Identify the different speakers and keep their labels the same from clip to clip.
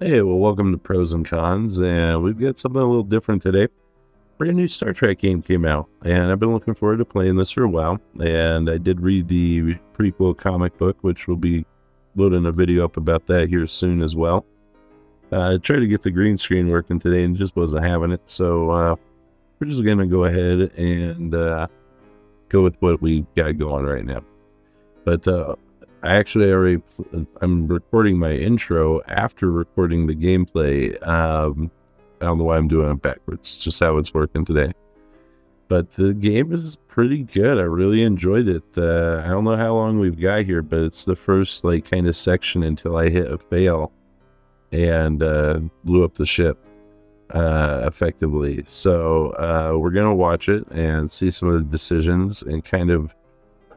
Speaker 1: Hey, well, welcome to Pros and Cons, and we've got something a little different today. Brand new Star Trek game came out, and I've been looking forward to playing this for a while. And I did read the prequel comic book, which will be loading a video up about that here soon as well. I tried to get the green screen working today and just wasn't having it, so we're just going to go ahead and go with what we got going right now. But I'm recording my intro after recording the gameplay. I don't know why I'm doing it backwards, just how it's working today. But the game is pretty good. I really enjoyed it. I don't know how long we've got here, but it's the first kind of section until I hit a fail and blew up the ship effectively. So we're going to watch it and see some of the decisions and kind of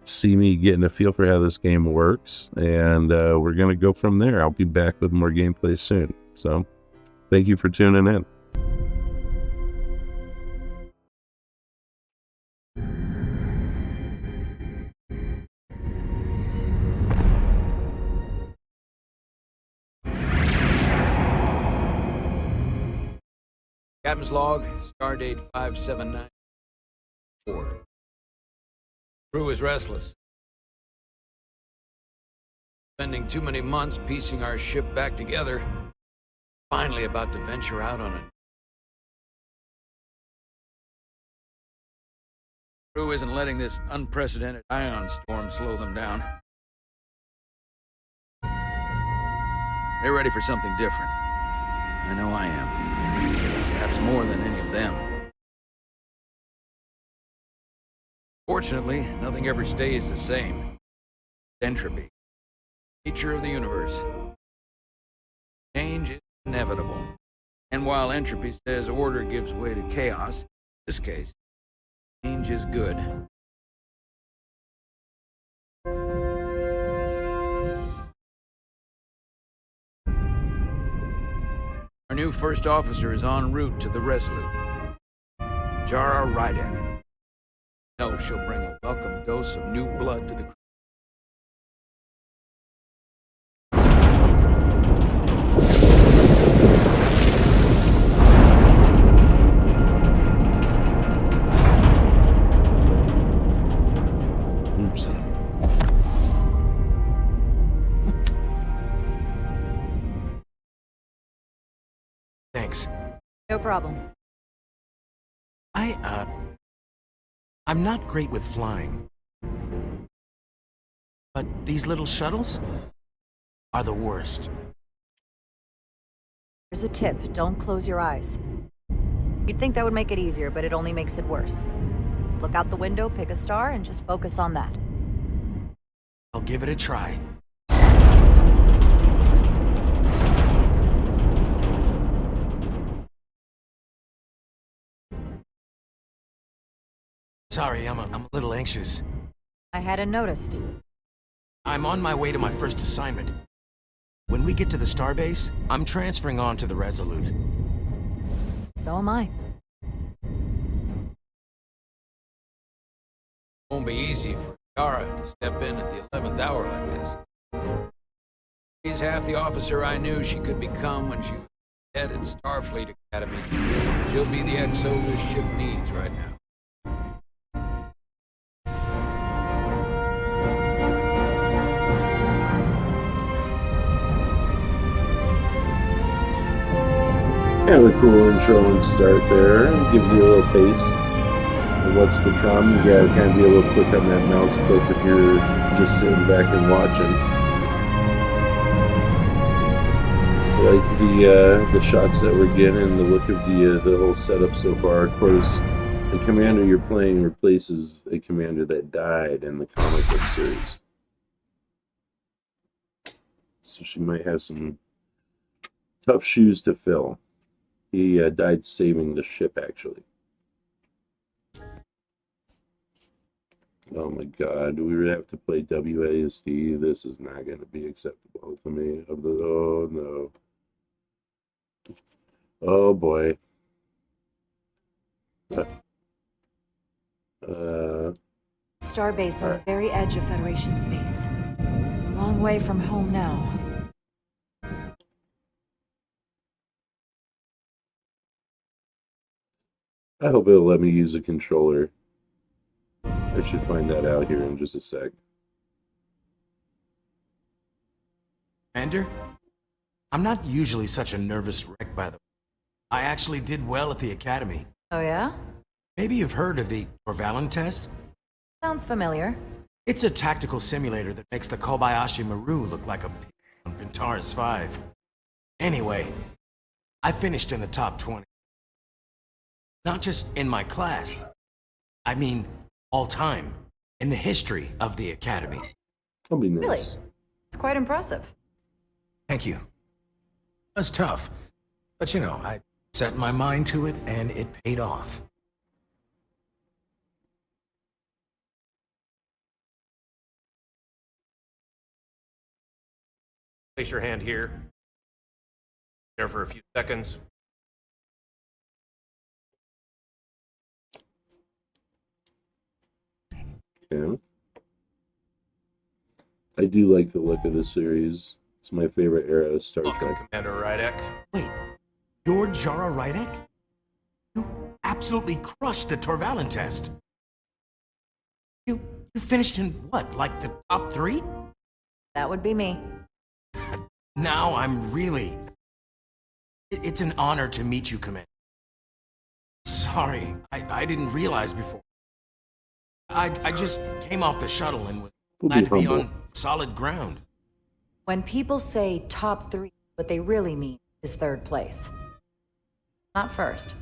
Speaker 1: see me getting a feel for how this game works, and we're going to go from there. I'll be back with more gameplay soon. So thank you for tuning in.
Speaker 2: Captain's log, stardate 5794. Crew is restless. Spending too many months piecing our ship back together. Finally about to venture out on it. Crew isn't letting this unprecedented ion storm slow them down. They're ready for something different. I know I am. Perhaps more than any of them. Fortunately, nothing ever stays the same. Entropy. Nature of the universe. Change is inevitable. And while entropy says order gives way to chaos, in this case, change is good. Our new first officer is en route to the Resolute. Jara Rydek. Know she'll bring a welcome dose of new blood to the crew.
Speaker 1: Oops.
Speaker 3: Thanks.
Speaker 4: No problem.
Speaker 3: I'm not great with flying. But these little shuttles are the worst.
Speaker 4: Here's a tip. Don't close your eyes. You'd think that would make it easier, but it only makes it worse. Look out the window, pick a star, and just focus on that.
Speaker 3: I'll give it a try. Sorry, I'm a little anxious.
Speaker 4: I hadn't noticed.
Speaker 3: I'm on my way to my first assignment. When we get to the starbase, I'm transferring on to the Resolute.
Speaker 4: So am I.
Speaker 2: Won't be easy for Kara to step in at the 11th hour like this. She's half the officer I knew she could become when she was head at Starfleet Academy. She'll be the XO this ship needs right now.
Speaker 1: Kind of a cool intro and start there. Gives you a little taste of what's to come. You gotta kind of be able to click on that mouse click if you're just sitting back and watching. I like the shots that we're getting, the look of the whole setup so far. Of course, the commander you're playing replaces a commander that died in the comic book series, so she might have some tough shoes to fill. He died saving the ship, actually. Oh my god, do we really have to play WASD? This is not going to be acceptable to me. Oh no. Oh boy.
Speaker 4: Starbase on the very edge of Federation space. Long way from home now.
Speaker 1: I hope it'll let me use a controller. I should find that out here in just a sec.
Speaker 3: Commander? I'm not usually such a nervous wreck, by the way. I actually did well at the academy.
Speaker 4: Oh, yeah?
Speaker 3: Maybe you've heard of the Orvalin test?
Speaker 4: Sounds familiar.
Speaker 3: It's a tactical simulator that makes the Kobayashi Maru look like a pig on Pintaris 5. Anyway, I finished in the top 20. Not just in my class. I mean, all time. In the history of the academy.
Speaker 1: That'll be nice.
Speaker 4: Really? It's quite impressive.
Speaker 3: Thank you. It was tough. But you know, I set my mind to it and it paid off.
Speaker 5: Place your hand here. There for a few seconds.
Speaker 1: Okay. I do like the look of the series. It's my favorite era of Star
Speaker 5: Welcome,
Speaker 1: Trek.
Speaker 5: Commander Rydek.
Speaker 3: Wait, you're Jara Rydek? You absolutely crushed the Torvalin test. You finished in what, like the top 3?
Speaker 4: That would be me.
Speaker 3: Now I'm really... It's an honor to meet you, Commander. Sorry, I didn't realize before. I just came off the shuttle and was glad to be
Speaker 1: humble.
Speaker 3: on solid ground.
Speaker 4: When people say top 3, what they really mean is 3rd place. Not first.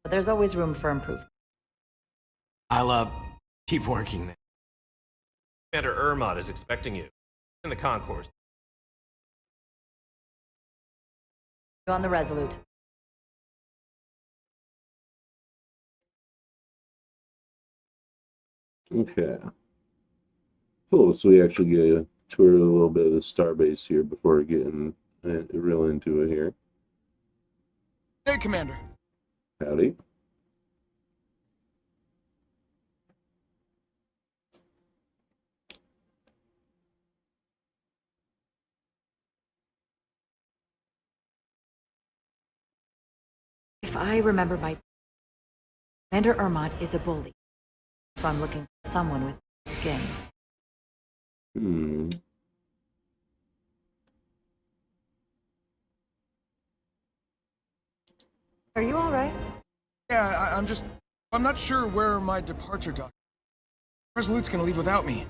Speaker 4: But there's always room for improvement.
Speaker 3: I'll, keep working then.
Speaker 5: Commander Ermot is expecting you in the concourse.
Speaker 4: You on the Resolute.
Speaker 1: Okay. Cool. So we actually get a tour of a little bit of the starbase here before getting real into it here.
Speaker 6: Hey, Commander.
Speaker 1: Howdy.
Speaker 4: If I remember my... Commander Ermot is a bully. So I'm looking for someone with skin.
Speaker 1: Hmm.
Speaker 4: Are you alright?
Speaker 6: Yeah, I'm not sure where my departure dock. Resolute's gonna leave without me.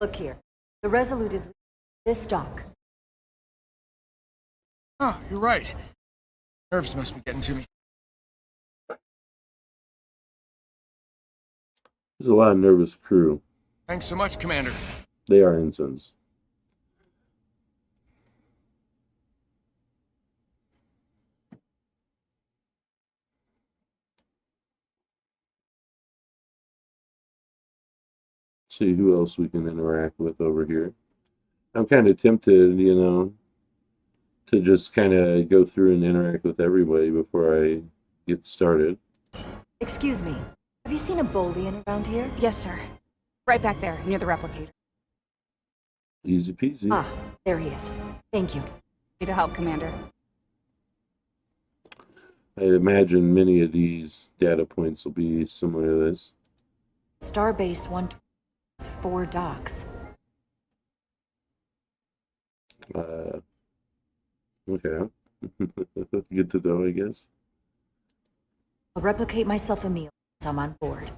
Speaker 4: Look here. The Resolute is this dock.
Speaker 6: Oh, you're right. Nerves must be getting to me.
Speaker 1: There's a lot of nervous crew.
Speaker 6: Thanks so much, Commander.
Speaker 1: They are ensigns. See who else we can interact with over here. I'm kind of tempted, to just kind of go through and interact with everybody before I get started.
Speaker 4: Excuse me. Have you seen a Bolian around here?
Speaker 7: Yes, sir. Right back there, near the replicator.
Speaker 1: Easy peasy.
Speaker 4: Ah, there he is. Thank you.
Speaker 7: Need to help, Commander.
Speaker 1: I imagine many of these data points will be similar to this.
Speaker 4: Starbase 120 has 4 docks.
Speaker 1: Okay. Good to know, I guess.
Speaker 4: I'll replicate myself a meal once I'm on board.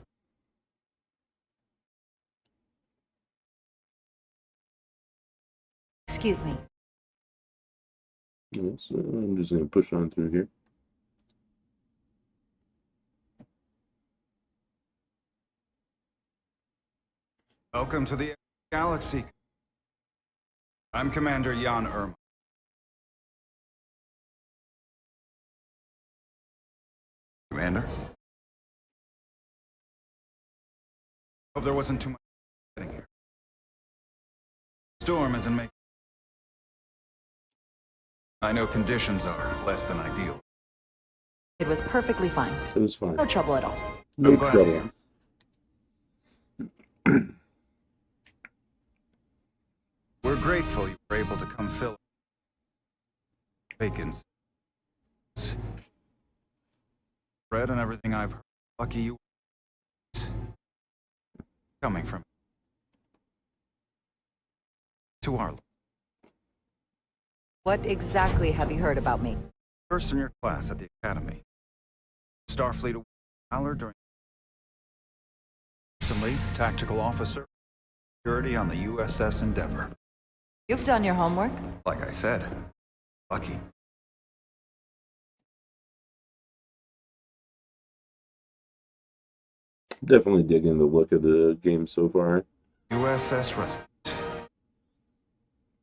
Speaker 4: Excuse me.
Speaker 1: Yeah, so I'm just going to push on through here.
Speaker 8: Welcome to the galaxy. I'm Commander Jan Erma. Commander? Hope there wasn't too much getting here. Storm isn't making... I know conditions are less than ideal.
Speaker 4: It was perfectly fine.
Speaker 1: It was fine.
Speaker 4: No trouble at all.
Speaker 1: No
Speaker 8: I'm glad to
Speaker 1: trouble.
Speaker 8: hear. We're grateful you were able to come fill vacancies. read and everything I've heard, lucky you coming from to our
Speaker 4: What exactly have you heard about me?
Speaker 8: first in your class at the academy. Starfleet Valor during recently tactical officer security on the USS Endeavor.
Speaker 4: You've done your homework.
Speaker 8: Like I said, lucky.
Speaker 1: Definitely digging the look of the game so far.
Speaker 8: USS Resurgence.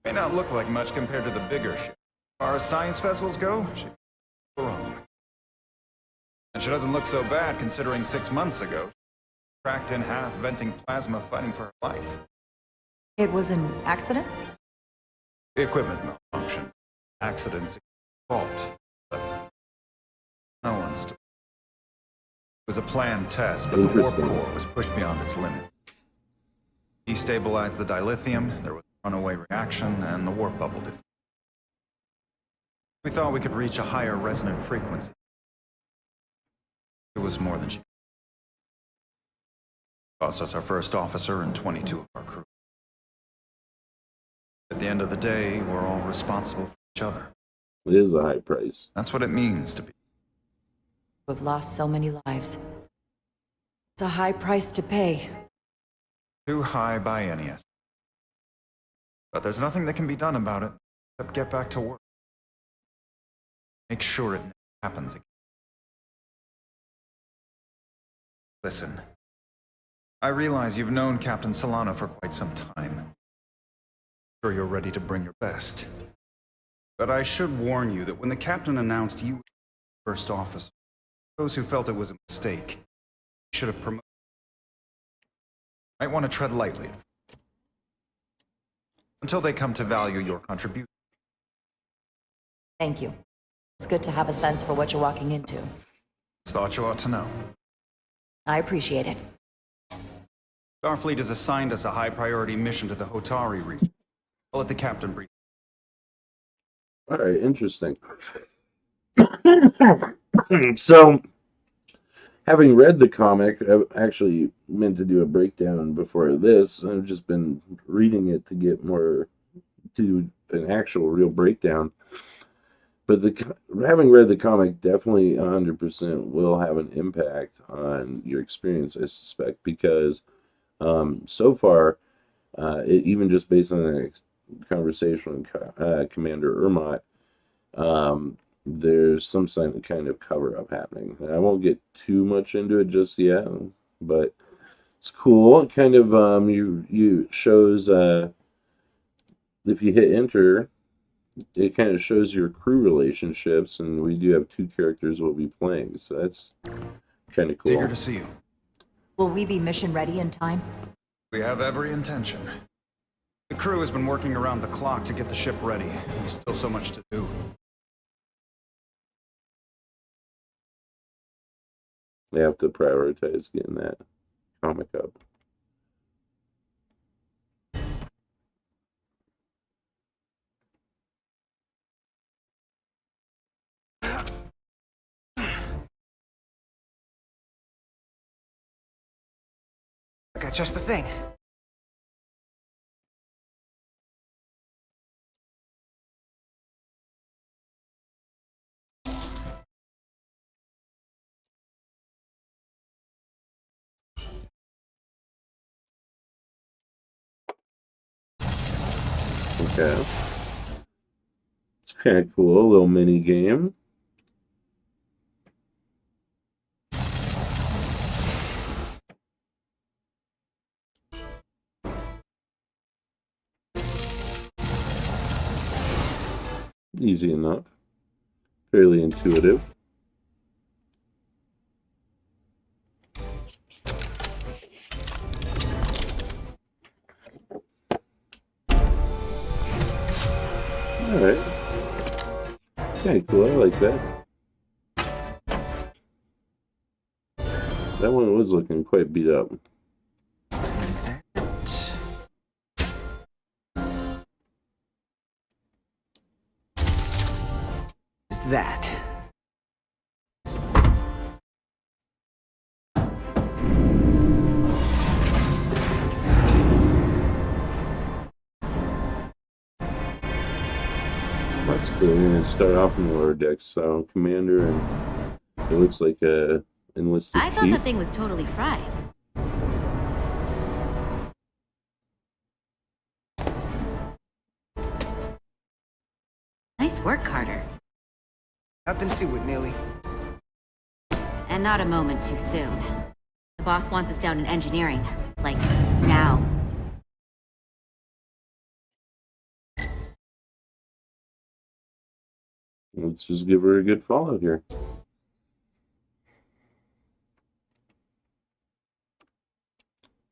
Speaker 8: May not look like much compared to the bigger ship. As far as science vessels go, she could be wrong. And she doesn't look so bad considering 6 months ago, she cracked in half, venting plasma, fighting for her life.
Speaker 4: It was an accident?
Speaker 8: The equipment malfunction. Accidents fault. But no one's to. It was a planned test, but the warp core was pushed beyond its limits. Destabilized the dilithium, there was a runaway reaction, and the warp bubble deflated. We thought we could reach a higher resonant frequency. It was more than she cost us our first officer and 22 of our crew. At the end of the day, we're all responsible for each other.
Speaker 1: It is a high price.
Speaker 8: That's what it means to be.
Speaker 4: We've lost so many lives. It's a high price to pay.
Speaker 8: Too high by any estimate. But there's nothing that can be done about it, except get back to work. Make sure it never happens again. Listen, I realize you've known Captain Solana for quite some time. I'm sure you're ready to bring your best. But I should warn you that when the captain announced you were first officer, those who felt it was a mistake should have promoted. Might want to tread lightly until they come to value your contribution.
Speaker 4: Thank you. It's good to have a sense for what you're walking into.
Speaker 8: Thought you ought to know.
Speaker 4: I appreciate it.
Speaker 8: Starfleet has assigned us a high-priority mission to the Hotari region. I'll let the captain brief.
Speaker 1: All right, interesting. So, having read the comic, I actually meant to do a breakdown before this. I've just been reading it to get more to an actual real breakdown. But having read the comic definitely 100% will have an impact on your experience, I suspect, because so far, even just based on the conversation with Commander Ermot, there's some kind of cover-up happening. And I won't get too much into it just yet, but it's cool. It kind of you shows if you hit enter, it kind of shows your crew relationships, and we do have 2 characters we'll be playing, so that's kind of cool.
Speaker 8: Eager to see you.
Speaker 4: Will we be mission ready in time?
Speaker 8: We have every intention. The crew has been working around the clock to get the ship ready. There's still so much to do.
Speaker 1: They have to prioritize getting that comic up.
Speaker 6: I got just the thing.
Speaker 1: Okay. It's kind of cool, a little mini game. Easy enough. Fairly intuitive. Alright. Okay, cool. I like that. That one was looking quite beat up.
Speaker 6: Is that?
Speaker 1: So we're gonna start off in the lower deck. So commander, and it looks like a enlisted
Speaker 9: I thought
Speaker 1: chief.
Speaker 9: the thing was totally fried. Nice work, Carter.
Speaker 10: Nothing to it, Neely.
Speaker 9: And not a moment too soon. The boss wants us down in engineering. Like, now.
Speaker 1: Let's just give her a good follow here.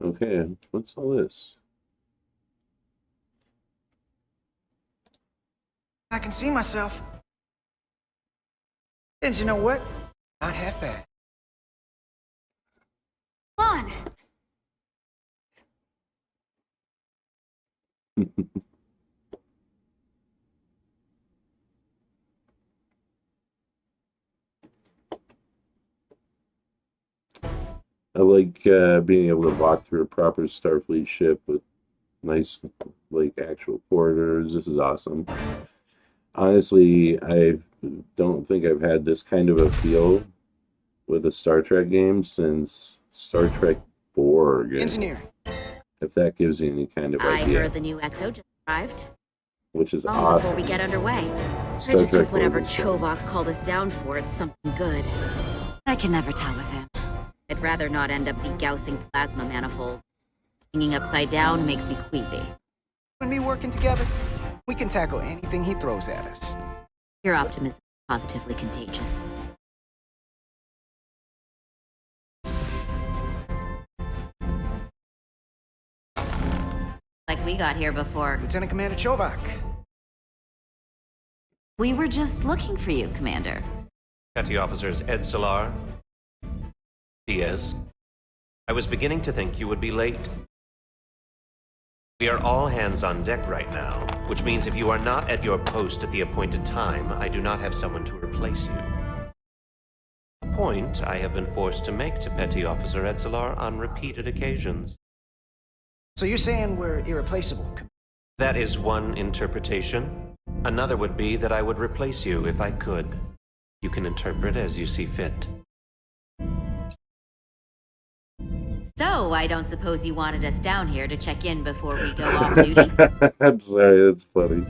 Speaker 1: Okay, what's all this?
Speaker 10: I can see myself. And you know what? Not half bad.
Speaker 9: Come on!
Speaker 1: I like being able to walk through a proper Starfleet ship with nice, like, actual corridors. This is awesome. Honestly, I don't think I've had this kind of a feel with a Star Trek game since Star Trek Borg.
Speaker 10: Engineer.
Speaker 1: If that gives you any kind of
Speaker 9: I
Speaker 1: idea.
Speaker 9: heard the new XO just arrived.
Speaker 1: Which is
Speaker 9: Long
Speaker 1: awesome.
Speaker 9: before we get underway.
Speaker 1: Star
Speaker 9: I just
Speaker 1: Trek
Speaker 9: hope whatever
Speaker 1: Borg is fun.
Speaker 9: Chovok called us down for, it's something good. I can never tell with him. I'd rather not end up degousing plasma manifold. Hanging upside down makes me queasy.
Speaker 10: And me working together, we can tackle anything he throws at us.
Speaker 9: Your optimism is positively contagious. Like we got here before.
Speaker 10: Lieutenant Commander Chovak.
Speaker 9: We were just looking for you, Commander.
Speaker 5: Petty Officers Ed Solar, Diaz. I was beginning to think you would be late. We are all hands on deck right now, which means if you are not at your post at the appointed time, I do not have someone to replace you. A point I have been forced to make to Petty Officer Ed Solar on repeated occasions.
Speaker 10: So you're saying we're irreplaceable?
Speaker 5: That is one interpretation. Another would be that I would replace you if I could. You can interpret as you see fit.
Speaker 9: So, I don't suppose you wanted us down here to check in before we go off duty?
Speaker 1: I'm sorry, that's funny.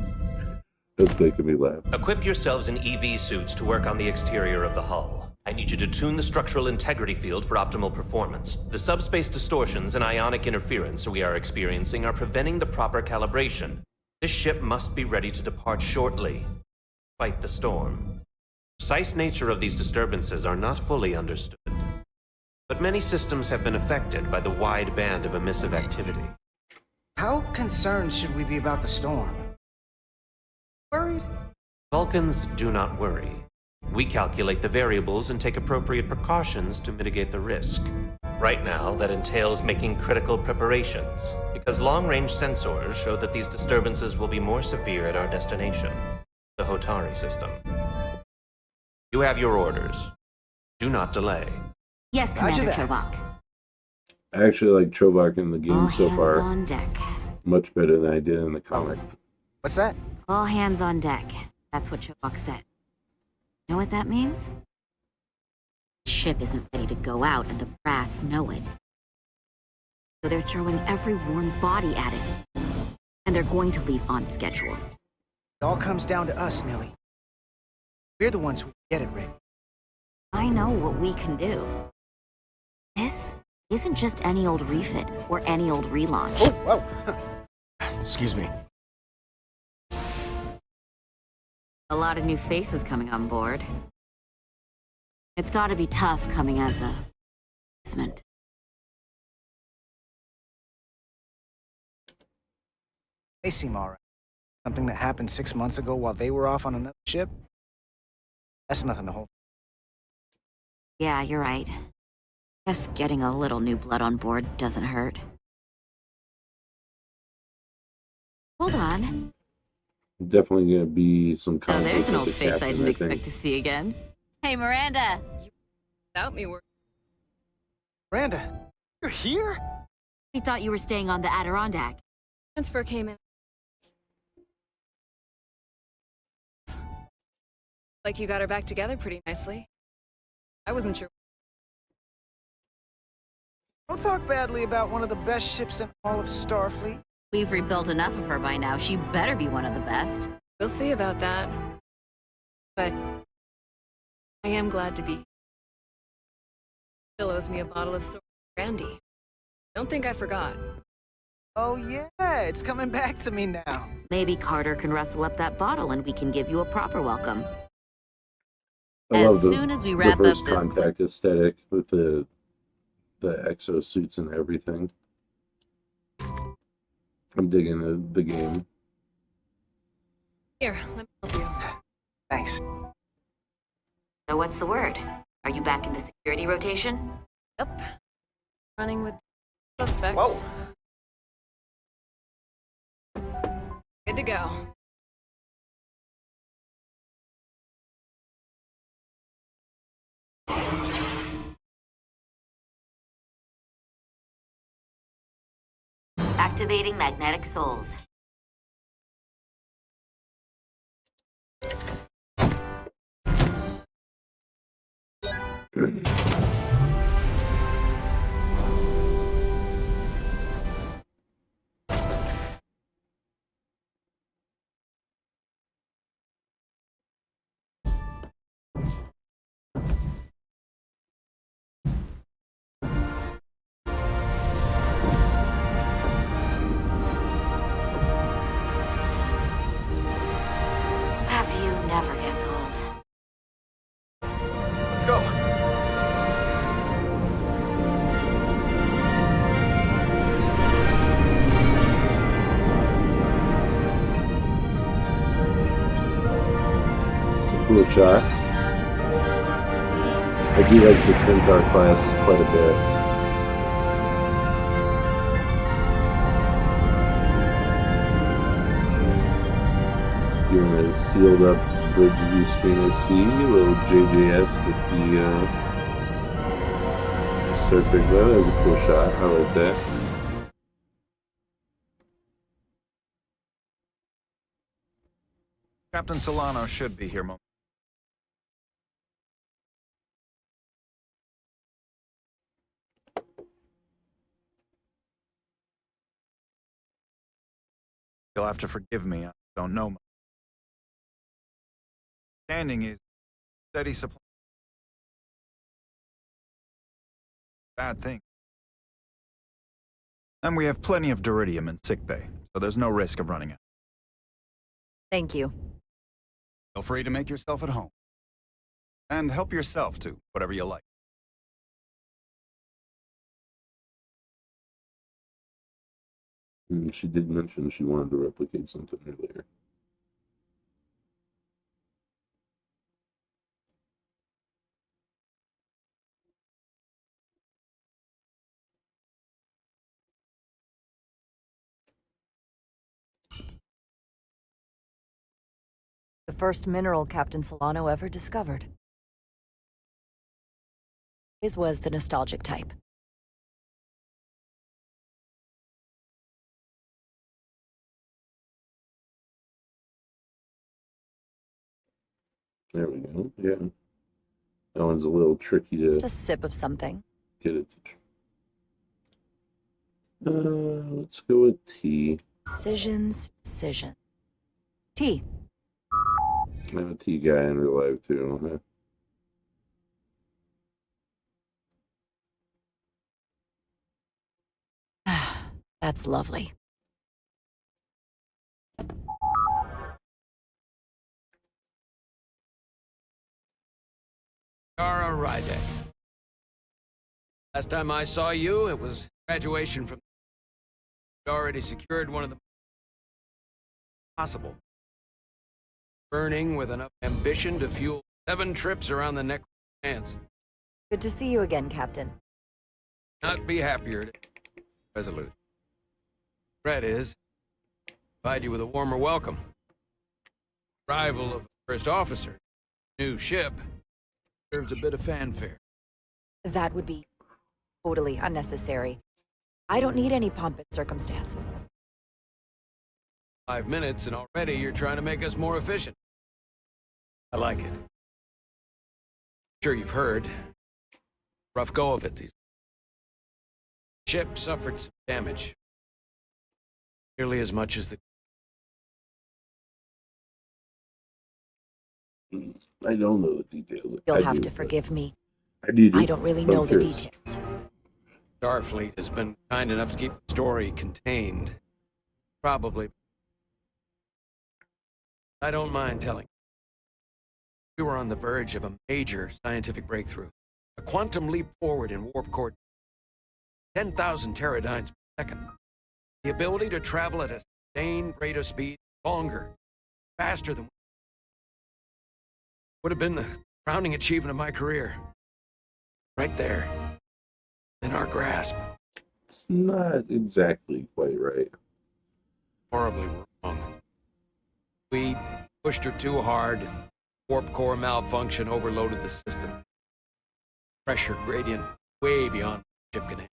Speaker 1: That's making me laugh.
Speaker 5: Equip yourselves in EV suits to work on the exterior of the hull. I need you to tune the structural integrity field for optimal performance. The subspace distortions and ionic interference we are experiencing are preventing the proper calibration. This ship must be ready to depart shortly. Fight the storm. The precise nature of these disturbances are not fully understood. But many systems have been affected by the wide band of emissive activity.
Speaker 10: How concerned should we be about the storm? Worried?
Speaker 5: Vulcans do not worry. We calculate the variables and take appropriate precautions to mitigate the risk. Right now, that entails making critical preparations, because long-range sensors show that these disturbances will be more severe at our destination, the Hotari system. You have your orders. Do not delay.
Speaker 9: Yes,
Speaker 10: Roger
Speaker 9: Commander
Speaker 10: that.
Speaker 9: Chovok.
Speaker 1: I actually like Chovak in the game
Speaker 9: All
Speaker 1: so
Speaker 9: hands
Speaker 1: far
Speaker 9: on deck.
Speaker 1: much better than I did in the comic.
Speaker 10: What's that?
Speaker 9: All hands on deck. That's what Chovok said. You know what that means? The ship isn't ready to go out, and the brass know it. So they're throwing every warm body at it. And they're going to leave on schedule.
Speaker 10: It all comes down to us, Nelly. We're the ones who get it ready.
Speaker 9: I know what we can do. This isn't just any old refit or any old relaunch.
Speaker 10: Oh, whoa. Excuse me.
Speaker 9: A lot of new faces coming on board. It's gotta be tough coming as a replacement.
Speaker 10: They seem alright. Something that happened 6 months ago while they were off on another ship? That's nothing to hold.
Speaker 9: Yeah, you're right. Guess getting a little new blood on board doesn't hurt. Hold on.
Speaker 1: Definitely gonna be some
Speaker 9: Now
Speaker 1: conflict
Speaker 9: there's an
Speaker 1: with
Speaker 9: old
Speaker 1: the
Speaker 9: face I
Speaker 1: captain,
Speaker 9: didn't
Speaker 1: I
Speaker 9: expect
Speaker 1: think.
Speaker 9: to see again. Hey, Miranda!
Speaker 7: Without me, we're...
Speaker 10: Miranda, you're here?
Speaker 9: We thought you were staying on the Adirondack.
Speaker 7: Transfer came in. Like you got her back together pretty nicely. I wasn't sure.
Speaker 10: Don't talk badly about one of the best ships in all of Starfleet.
Speaker 9: We've rebuilt enough of her by now. She better be one of the best.
Speaker 7: We'll see about that. But I am glad to be. Bill owes me a bottle of sour brandy. Don't think I forgot.
Speaker 10: Oh yeah, it's coming back to me now.
Speaker 9: Maybe Carter can rustle up that bottle and we can give you a proper welcome.
Speaker 1: I
Speaker 9: As
Speaker 1: love the
Speaker 9: soon as we wrap
Speaker 1: reverse
Speaker 9: up this
Speaker 1: contact aesthetic with the exosuits and everything. I'm digging the game.
Speaker 7: Here, let me help you.
Speaker 10: Thanks.
Speaker 9: So what's the word? Are you back in the security rotation?
Speaker 7: Yep. Running with suspects.
Speaker 10: Whoa.
Speaker 7: Good to go.
Speaker 9: Activating magnetic souls. That view never gets old.
Speaker 10: Let's go.
Speaker 1: It's a cool shot. I do like the Centaur class quite a bit. Doing a sealed up bridge view screen of sea, a little JJS with the Star Trek logo. That was a cool shot. I like that.
Speaker 8: Captain Solano should be here momentarily. You'll have to forgive me, I don't know much. Standing is steady supply. Bad thing. And we have plenty of Duridium in sickbay, so there's no risk of running out.
Speaker 4: Thank you.
Speaker 8: Feel free to make yourself at home. And help yourself to whatever you like.
Speaker 1: She did mention she wanted to replicate something earlier.
Speaker 4: The first mineral Captain Solano ever discovered. His was the nostalgic type.
Speaker 1: There we go. Yeah. That one's a little tricky to
Speaker 4: Just a sip of something.
Speaker 1: get it to. Let's go with tea.
Speaker 4: Decisions. Tea.
Speaker 1: I'm a tea guy in real life too.
Speaker 4: That's lovely.
Speaker 2: Kara Rydek. Last time I saw you, it was graduation from... You'd already secured one of the... possible. Burning with enough ambition to fuel 7 trips around the neck hands.
Speaker 4: Good to see you again, Captain.
Speaker 2: Not be happier to... Resolute. Threat is... provide you with a warmer welcome. Arrival of the first officer. New ship. Deserves a bit of fanfare.
Speaker 4: That would be totally unnecessary. I don't need any pomp and circumstance.
Speaker 2: 5 minutes and already you're trying to make us more efficient. I like it. Sure you've heard. Rough go of it. The ship suffered some damage. Nearly as much as the...
Speaker 1: I don't know the details.
Speaker 4: You'll have to forgive me.
Speaker 1: I
Speaker 4: I don't really know the details.
Speaker 2: Starfleet has been kind enough to keep the story contained. Probably. I don't mind telling. We were on the verge of a major scientific breakthrough. A quantum leap forward in warp core. 10,000 teradynes per second. The ability to travel at a sustained rate of speed longer, faster than... Would have been the crowning achievement of my career. Right there. In our grasp.
Speaker 1: It's not exactly quite right.
Speaker 2: Horribly wrong. We pushed her too hard. Warp core malfunction overloaded the system. Pressure gradient way beyond the ship can handle.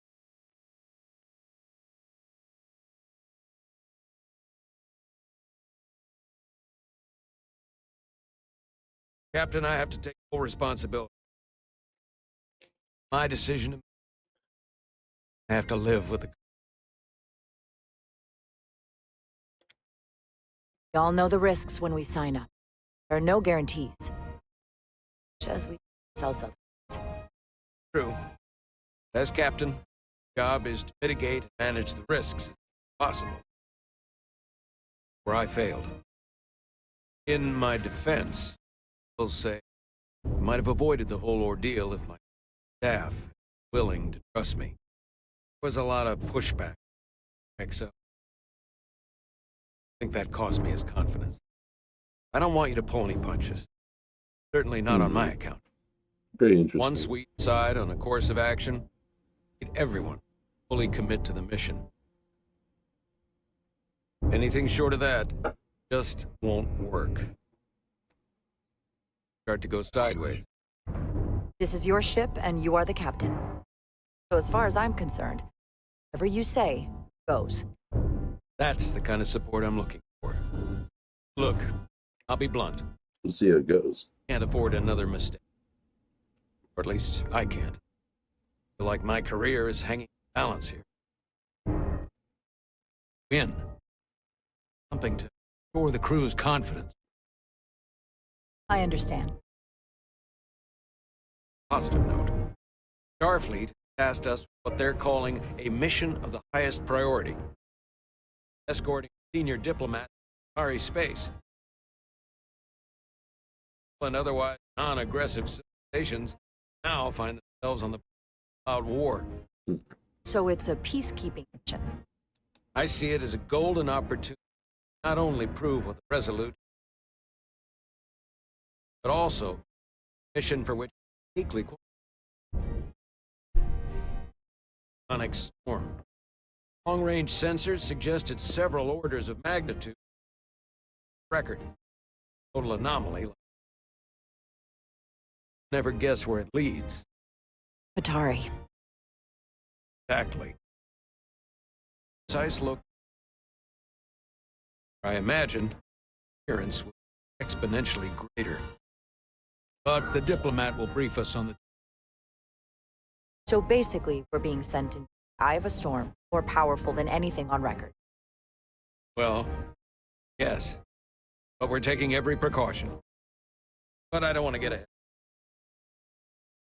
Speaker 2: Captain, I have to take full responsibility. My decision. I have to live with the...
Speaker 4: We all know the risks when we sign up. There are no guarantees. As we ourselves otherwise.
Speaker 2: True. As captain, job is to mitigate and manage the risks as possible. Where I failed. In my defense, I'll say I might have avoided the whole ordeal if my staff were willing to trust me. There was a lot of pushback. So I think that cost me his confidence. I don't want you to pull any punches. Certainly not on my account.
Speaker 1: Very interesting.
Speaker 2: Once we decide on a course of action, need everyone fully commit to the mission. Anything short of that just won't work. Start to go sideways.
Speaker 4: This is your ship, and you are the captain. So as far as I'm concerned, whatever you say goes.
Speaker 2: That's the kind of support I'm looking for. Look, I'll be blunt.
Speaker 1: We'll see how it goes.
Speaker 2: Can't afford another mistake. Or at least I can't. Feel like my career is hanging in the balance here. Win. Something to restore the crew's confidence.
Speaker 4: I understand.
Speaker 2: Positive note. Starfleet tasked us with what they're calling a mission of the highest priority. Escorting a senior diplomat to Atari space. And otherwise non-aggressive civilizations now find themselves on the cloud war.
Speaker 4: So it's a peacekeeping mission.
Speaker 2: I see it as a golden opportunity to not only prove what the Resolute, but also a mission for which we're equally sonic storm. Long-range sensors suggested several orders of magnitude. Record. Total anomaly. Never guess where it leads.
Speaker 4: Atari.
Speaker 2: Exactly. Precise look. I imagine appearance will be exponentially greater. But the diplomat will brief us on the...
Speaker 4: So basically, we're being sent into the eye of a storm, more powerful than anything on record.
Speaker 2: Well, yes. But we're taking every precaution. But I don't want to get ahead.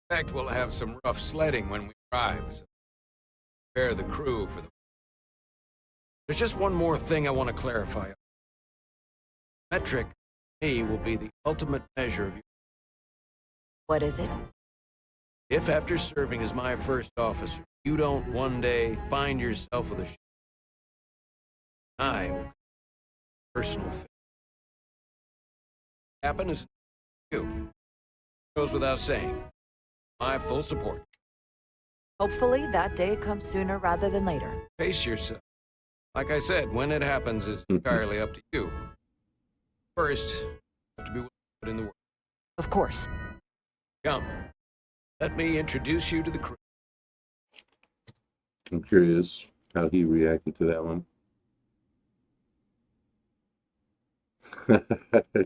Speaker 2: In fact, we'll have some rough sledding when we arrive, so prepare the crew for the... There's just one more thing I want to clarify. Metric, to me, will be the ultimate measure of your...
Speaker 4: What is it?
Speaker 2: If after serving as my first officer, you don't one day find yourself with a ship, I will personal fit. Happen is you. Goes without saying. My full support.
Speaker 4: Hopefully, that day comes sooner rather than later.
Speaker 2: Pace yourself. Like I said, when it happens is entirely up to you. First, you have to be willing to put in the work.
Speaker 4: Of course.
Speaker 2: Come. Let me introduce you to the crew.
Speaker 1: I'm curious how he reacted to that one.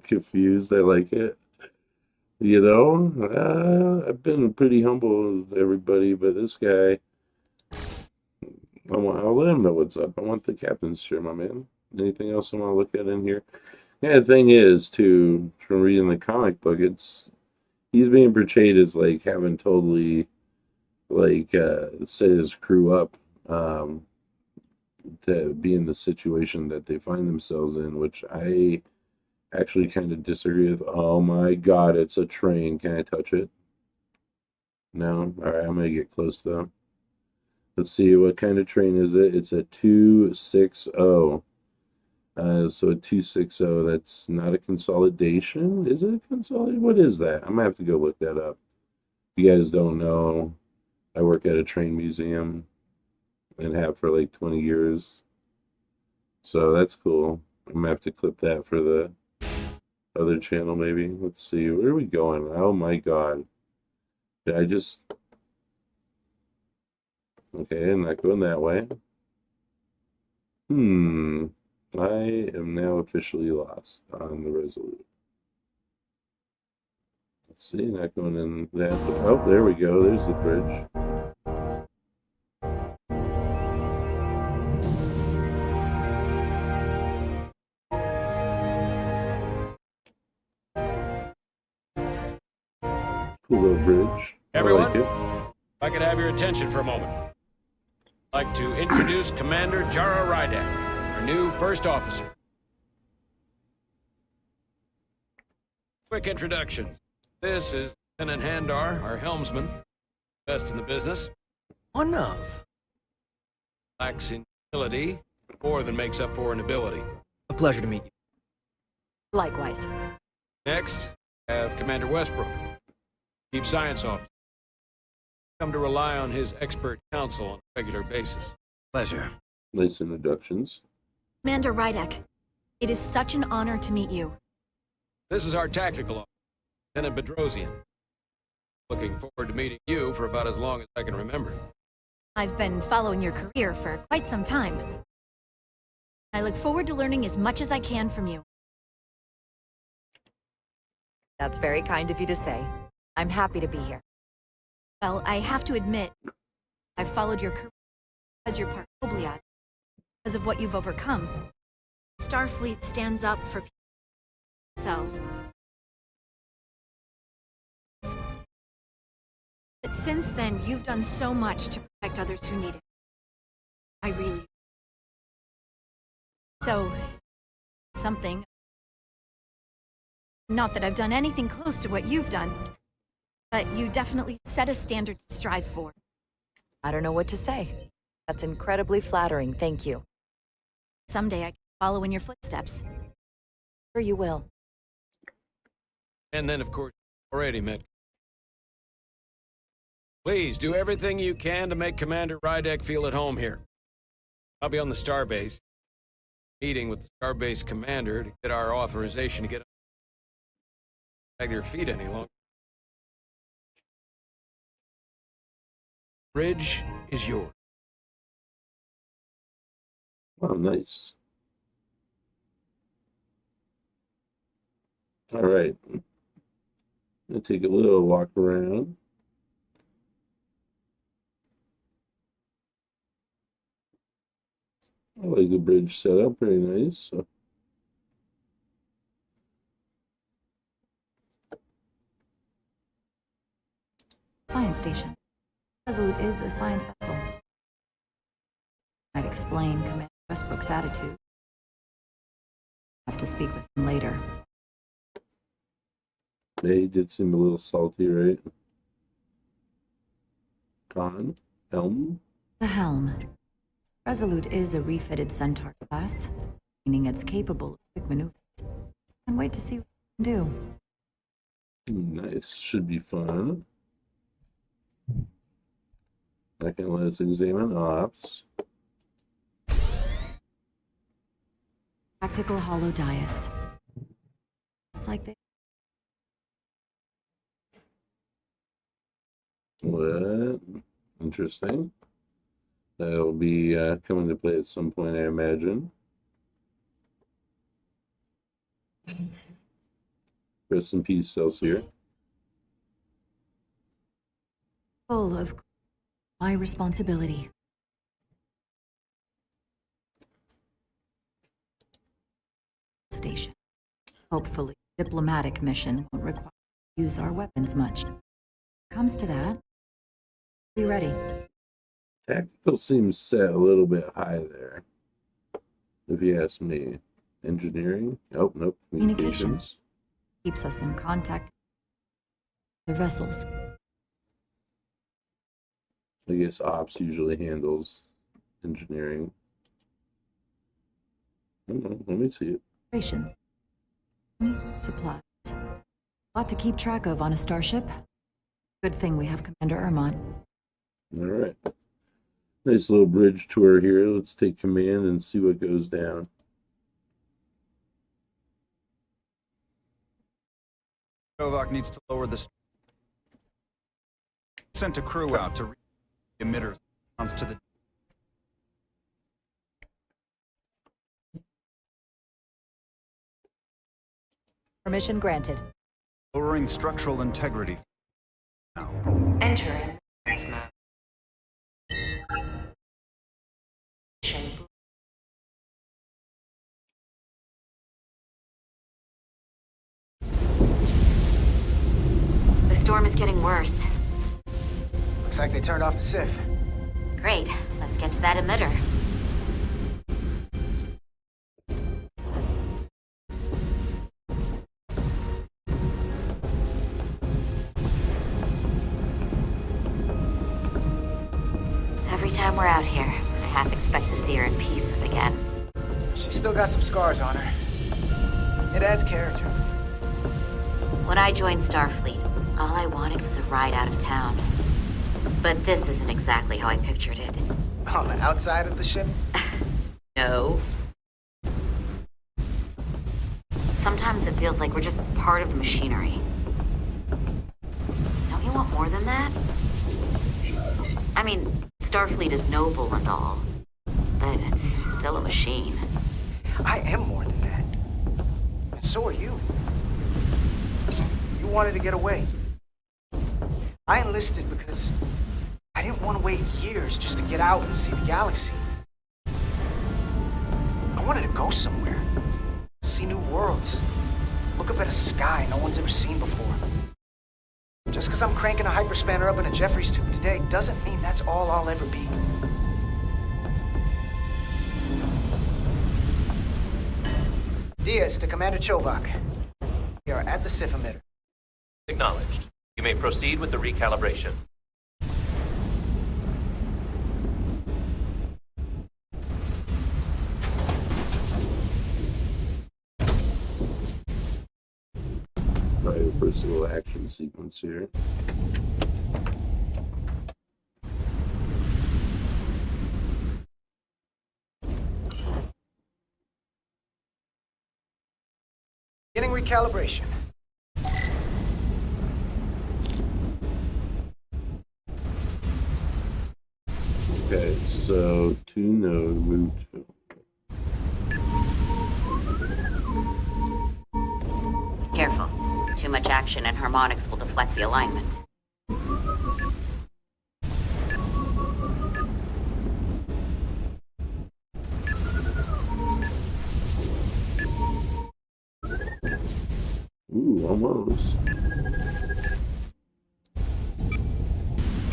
Speaker 1: Confused, I like it. You know, I've been pretty humble with everybody, but this guy, I'll let him know what's up. I want the captain's chair, my man. Anything else I want to look at in here? Yeah, the thing is, too, from reading the comic book, he's being portrayed as like having totally like set his crew up to be in the situation that they find themselves in, which I actually kind of disagree with. Oh my god, it's a train. Can I touch it? No? Alright, I'm gonna get close though. Let's see, what kind of train is it? It's a 260. So a 260, that's not a consolidation? Is it a consolidation? What is that? I'm gonna have to go look that up. If you guys don't know, I work at a train museum and have for like 20 years. So that's cool. I'm gonna have to clip that for the other channel maybe. Let's see, where are we going? Oh my god. Did I just... Okay, I'm not going that way. I am now officially lost on the Resolute. Let's see, not going in that. Oh, there we go. There's the bridge. Cool little bridge.
Speaker 2: Everyone,
Speaker 1: I like it.
Speaker 2: if I could have your attention for a moment. I'd like to introduce Commander Jara Rydek, our new first officer. Quick introduction. This is Lieutenant Handar, our helmsman. Best in the business.
Speaker 3: One of.
Speaker 2: Lacks in ability, more than makes up for an ability.
Speaker 3: A pleasure to meet you.
Speaker 4: Likewise.
Speaker 2: Next, we have Commander Westbrook, Chief Science Officer. Come to rely on his expert counsel on a regular basis.
Speaker 3: Pleasure.
Speaker 1: Nice introductions.
Speaker 11: Commander Rydek, it is such an honor to meet you.
Speaker 2: This is our tactical officer, Lieutenant Bedrosian. Looking forward to meeting you for about as long as I can remember.
Speaker 11: I've been following your career for quite some time. I look forward to learning as much as I can from you.
Speaker 4: That's very kind of you to say. I'm happy to be here.
Speaker 11: Well, I have to admit, I've followed your career as your part of Obliad. Because of what you've overcome, Starfleet stands up for people themselves. But since then, you've done so much to protect others who need it. I really... So, something... Not that I've done anything close to what you've done, but you definitely set a standard to strive for.
Speaker 4: I don't know what to say. That's incredibly flattering, thank you.
Speaker 11: Someday I can follow in your footsteps.
Speaker 4: Sure you will.
Speaker 2: And then, of course, already met. Please, do everything you can to make Commander Rydek feel at home here. I'll be on the starbase, meeting with the starbase commander to get our authorization to get drag their feet any longer. Bridge is yours.
Speaker 1: Oh, nice. All right. I'll take a little walk around. I like the bridge setup, very nice.
Speaker 4: Science station. Resolute is a science vessel. Might explain Commander Westbrook's attitude. I'll have to speak with him later.
Speaker 1: Yeah, he did seem a little salty, right? Helm?
Speaker 4: The helm. Resolute is a refitted Centaur class, meaning it's capable of quick maneuvers. Can't wait to see what it can do.
Speaker 1: Nice. Should be fun. Second, let's examine ops.
Speaker 4: Practical hollow dais. Just like they...
Speaker 1: What? Interesting. That'll be coming to play at some point, I imagine. Rest in peace, Celsius.
Speaker 4: Full of my responsibility. Station. Hopefully, diplomatic mission won't require to use our weapons much. Comes to that, be ready.
Speaker 1: Tactical seems set a little bit high there, if you ask me. Engineering? Oh, nope. Communications.
Speaker 4: Keeps us in contact with other vessels.
Speaker 1: I guess ops usually handles engineering. I don't know. Let me see it.
Speaker 4: Operations. Supplies. A lot to keep track of on a starship. Good thing we have Commander Ermont.
Speaker 1: All right. Nice little bridge tour here. Let's take command and see what goes down.
Speaker 8: Kovac needs to lower the... Sent a crew out to read the emitters response to the...
Speaker 4: Permission granted.
Speaker 8: Lowering structural integrity. Now.
Speaker 4: Entering.
Speaker 9: The storm is getting worse.
Speaker 10: Looks like they turned off the SIF.
Speaker 9: Great. Let's get to that emitter. Every time we're out here, I half expect to see her in pieces again.
Speaker 10: She's still got some scars on her. It adds character.
Speaker 9: When I joined Starfleet, all I wanted was a ride out of town. But this isn't exactly how I pictured it.
Speaker 10: On the outside of the ship?
Speaker 9: No. Sometimes it feels like we're just part of the machinery. Don't you want more than that? I mean, Starfleet is noble and all, but it's still a machine.
Speaker 10: I am more than that. And so are you. You wanted to get away. I enlisted because I didn't want to wait years just to get out and see the galaxy. I wanted to go somewhere. See new worlds. Look up at a sky no one's ever seen before. Just because I'm cranking a hyperspanner up in a Jeffries tube today doesn't mean that's all I'll ever be. Diaz to Commander Kovac. We are at the SIF emitter.
Speaker 5: Acknowledged. You may proceed with the recalibration.
Speaker 1: Try a personal action sequence here.
Speaker 10: Beginning recalibration.
Speaker 1: Okay, so 2 node, move 2.
Speaker 9: Careful. Too much action and harmonics will deflect the alignment.
Speaker 1: Ooh, almost.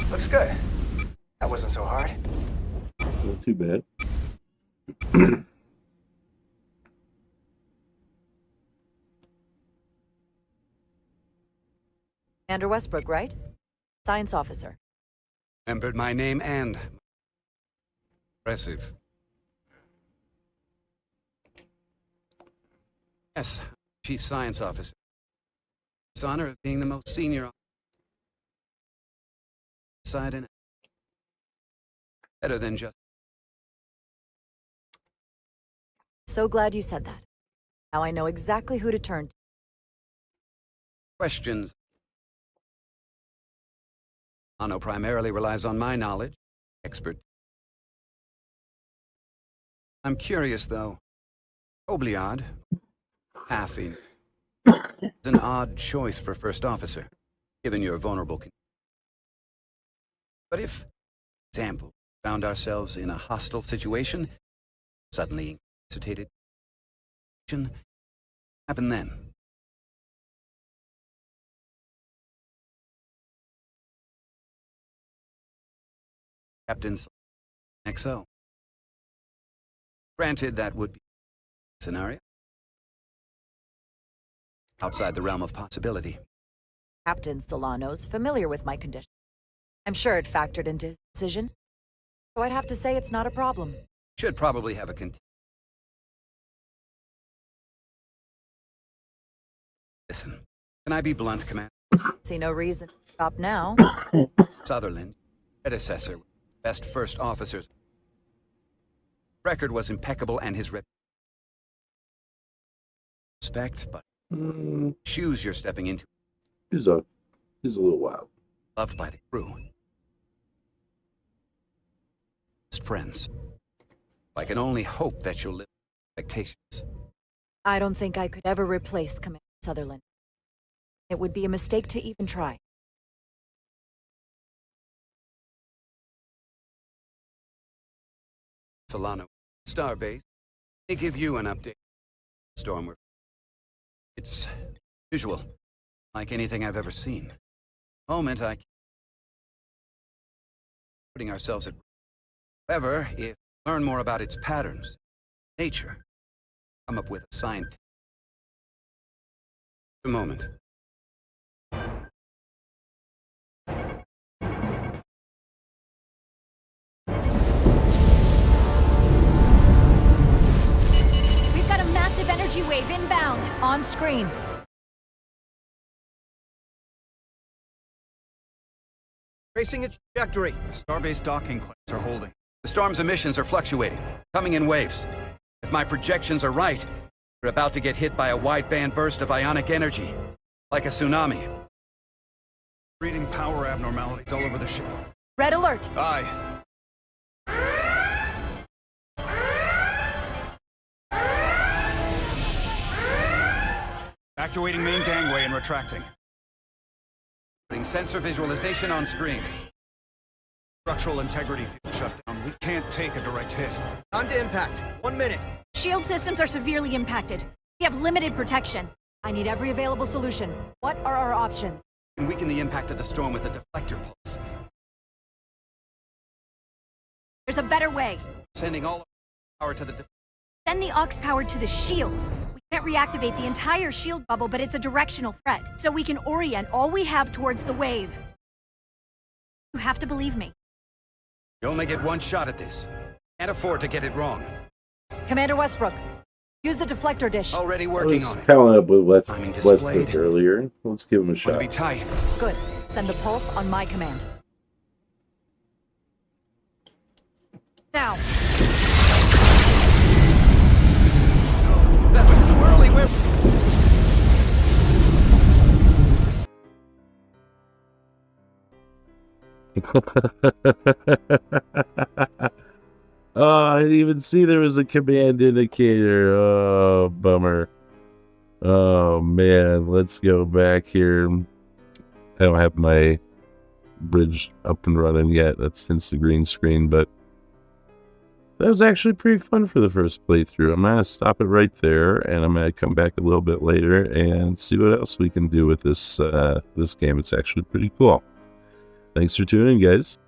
Speaker 10: Looks good. That wasn't so hard.
Speaker 1: Not too bad.
Speaker 4: Commander Westbrook, right? Science officer.
Speaker 12: Remembered my name and... Impressive. Yes, Chief Science Officer. This honor of being the most senior... side and... better than just...
Speaker 4: So glad you said that. Now I know exactly who to turn to.
Speaker 12: questions. Ano primarily relies on my knowledge, expert. I'm curious, though. Obliad, Affy, is an odd choice for first officer, given your vulnerable condition. But if, for example, we found ourselves in a hostile situation, suddenly incapacitated, what happened then? Captain XO. Granted, that would be a scenario outside the realm of possibility.
Speaker 4: Captain Solano's familiar with my condition. I'm sure it factored into his decision. So I'd have to say it's not a problem.
Speaker 12: Should probably have a Listen, can I be blunt, Commander?
Speaker 4: See no reason to stop now.
Speaker 12: Sutherland, predecessor, best first officers. Record was impeccable and his respect, but shoes you're stepping into.
Speaker 1: He's a little wild.
Speaker 12: Loved by the crew. Best friends. I can only hope that you'll live with expectations.
Speaker 4: I don't think I could ever replace Commander Sutherland. It would be a mistake to even try.
Speaker 12: Solano, Starbase, they give you an update. Storm, it's visual, like anything I've ever seen. Moment I putting ourselves at risk. However, if we learn more about its patterns, nature, come up with a scientific. A moment.
Speaker 11: We've got a massive energy wave inbound.
Speaker 4: On screen.
Speaker 12: Tracing its trajectory.
Speaker 8: Starbase docking claims are holding.
Speaker 12: The storm's emissions are fluctuating, coming in waves. If my projections are right, we're about to get hit by a wideband burst of ionic energy, like a tsunami.
Speaker 8: Reading power abnormalities all over the ship.
Speaker 4: Red alert!
Speaker 8: Aye. Evacuating main gangway and retracting.
Speaker 12: Putting sensor visualization on screen.
Speaker 8: Structural integrity field shut down. We can't take a direct hit.
Speaker 10: On to impact. 1 minute.
Speaker 11: Shield systems are severely impacted. We have limited protection.
Speaker 4: I need every available solution. What are our options?
Speaker 12: And weaken the impact of the storm with a deflector pulse.
Speaker 11: There's a better way.
Speaker 12: Sending all power to the
Speaker 11: Send the aux power to the shields. We can't reactivate the entire shield bubble, but it's a directional threat, so we can orient all we have towards the wave. You have to believe me.
Speaker 12: You only get one shot at this. Can't afford to get it wrong.
Speaker 4: Commander Westbrook, use the deflector dish.
Speaker 12: Already working on it.
Speaker 1: Following up with
Speaker 12: Timing
Speaker 1: Westbrook
Speaker 12: displayed.
Speaker 1: earlier. Let's give him a
Speaker 12: Want to
Speaker 1: shot.
Speaker 12: be tight.
Speaker 4: Good. Send the pulse on my command. Now.
Speaker 12: That was too early. We're...
Speaker 1: Oh, I didn't even see there was a command indicator. Oh, bummer. Oh, man. Let's go back here. I don't have my bridge up and running yet. That's hence the green screen, but that was actually pretty fun for the first playthrough. I'm going to stop it right there, and I'm going to come back a little bit later and see what else we can do with this this game. It's actually pretty cool. Thanks for tuning in, guys.